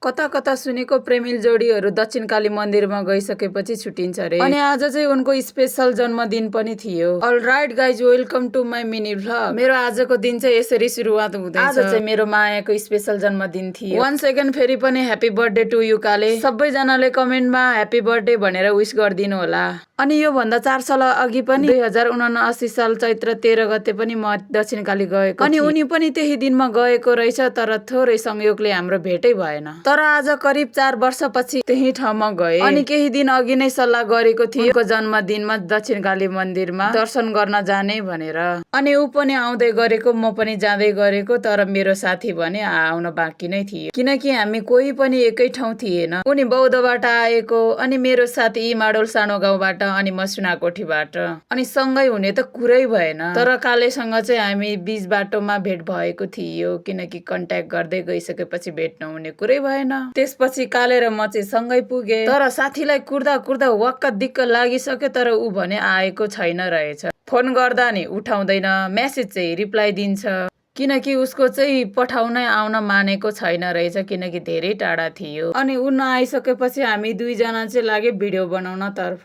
कता कता सुनेको प्रेमिल जोडीहरू दक्षिणकाली मन्दिरमा गइसकेपछि छुट्टिन्छ रे। अनि आज चाहिँ उनको स्पेशल जन्मदिन पनि थियो। Alright guys, welcome to my mini vlog. मेरो आजको दिन चाहिँ यसरी सुरुवात हुँदैछ। आज चाहिँ मेरो मायाको स्पेशल जन्मदिन थियो। 1 सेकेन्ड फेरि पनि ह्यापी बर्थडे टु यु काले। सबैजनाले कमेन्टमा ह्यापी बर्थडे भनेर विश गरिदिनु होला। अनि यो भन्दा 4 साल अघि पनि 2079 साल चैत्र 13 गते पनि म दक्षिणकाली गएको। अनि उनी पनि त्यही दिनमा गएको रहेछ, तर थोरै संयोगले हाम्रो भेटै भएन। तर आज करिब 4 वर्षपछि त्यही ठाउँमा गए। अनि केही दिन अघि नै सल्लाह गरेको थियो उनको जन्मदिनमा दक्षिणकाली मन्दिरमा दर्शन गर्न जाने भनेर। अनि ऊ पनि आउँदै गरेको, म पनि जाँदै गरेको, तर मेरो साथी भने आउन बाँकी नै थियो, किनकि हामी कोही पनि एकै ठाउँ थिएन। उनी बौद्धबाट आएको अनि मेरो साथी इमाडोल सानो गाउँबाट, अनि म सुनाकोठीबाट। अनि सँगै हुने त कुरै भएन। तर कालेसँग चाहिँ हामी बीच बाटोमा भेट भएको थियो, किनकि कन्ट्याक्ट गर्दै गइसकेपछि भेट नहुने कुरै भएन। त्यसपछि काले र म चाहिँ सँगै पुगे। तर साथीलाई कुर्दा कुर्दा वाक्क दिक्क लागिसक्यो, तर ऊ भने आएको छैन रहेछ। फोन गर्दा नि उठाउँदैन, मेसेज चाहिँ रिप्लाई दिन्छ, किनकि उसको चाहिँ पठाउनै आउन मानेको छैन रहेछ, किनकि धेरै टाढा थियो। अनि ऊ नआइसकेपछि हामी दुईजना चाहिँ लाग्यो भिडियो बनाउन तर्फ।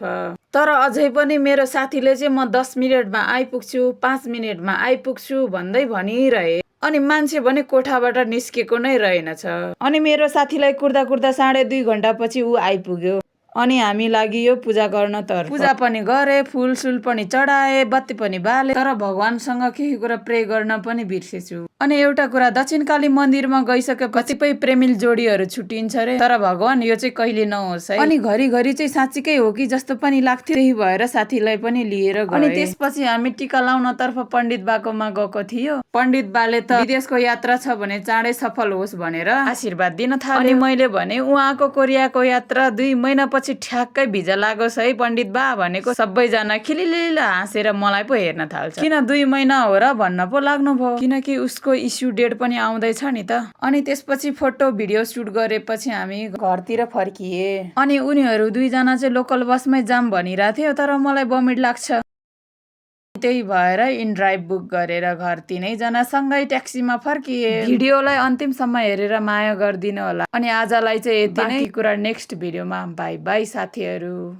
तर अझै पनि मेरो साथीले चाहिँ म 10 मिनटमा आइपुग्छु, 5 मिनटमा आइपुग्छु भन्दै भनिरहे। अनि मान्छे भने कोठाबाट निस्केको नै रहेनछ। अनि मेरो साथीलाई कुर्दा कुर्दा 2.5 घण्टापछि ऊ आइपुग्यो। अनि हामी लागियो पूजा गर्न तर्फ। पूजा पनि गरे, फुलसुल पनि चढाए, बत्ती पनि बाले, तर भगवानसँग केही कुरा प्रे गर्न पनि बिर्सेछु। अनि एउटा कुरा, दक्षिणकाली मन्दिरमा गइसके कतिपय प्रेमिल जोडीहरू छुट्टिन्छ रे, तर भगवान यो चाहिँ कहिले नहोस् है। अनि घरिघरि चाहिँ साँच्चीकै हो कि जस्तो पनि लाग्थ्यो, त्यही भएर साथीलाई पनि लिएर गए। अनि त्यसपछि हामी टिका लाउन तर्फ पण्डित बाकोमा गएको थियो। पण्डित बाले त विदेशको यात्रा छ भने चाँडै सफल होस् भनेर आशीर्वाद दिन थाल्यो। अनि मैले भने उहाँको कोरियाको यात्रा 2 महिनापछि ठ्याक्कै भिजा लागोस् है पण्डित बा भनेको। सबैजना खिलिलिल हाँसेर मलाई पो हेर्न थाल्छ, किन 2 महिना हो र भन्न पो लाग्नु भयो, किनकि उसको इस्यु डेट पनि आउँदैछ नि त। अनि त्यसपछि फोटो भिडियो सुट गरेपछि हामी घरतिर फर्किए। अनि उनीहरू दुईजना चाहिँ लोकल बसमै जाम भनिरहेको थियो, तर मलाई बमिट लाग्छ, त्यही भएर इनड्राइभ बुक गरेर घर 3 जना सँगै ट्याक्सीमा फर्किए। भिडियोलाई अन्तिमसम्म हेरेर माया गरिदिनु होला। अनि आजलाई चाहिँ यति नै कुरा, नेक्स्ट भिडियोमा बाई बाई साथीहरू।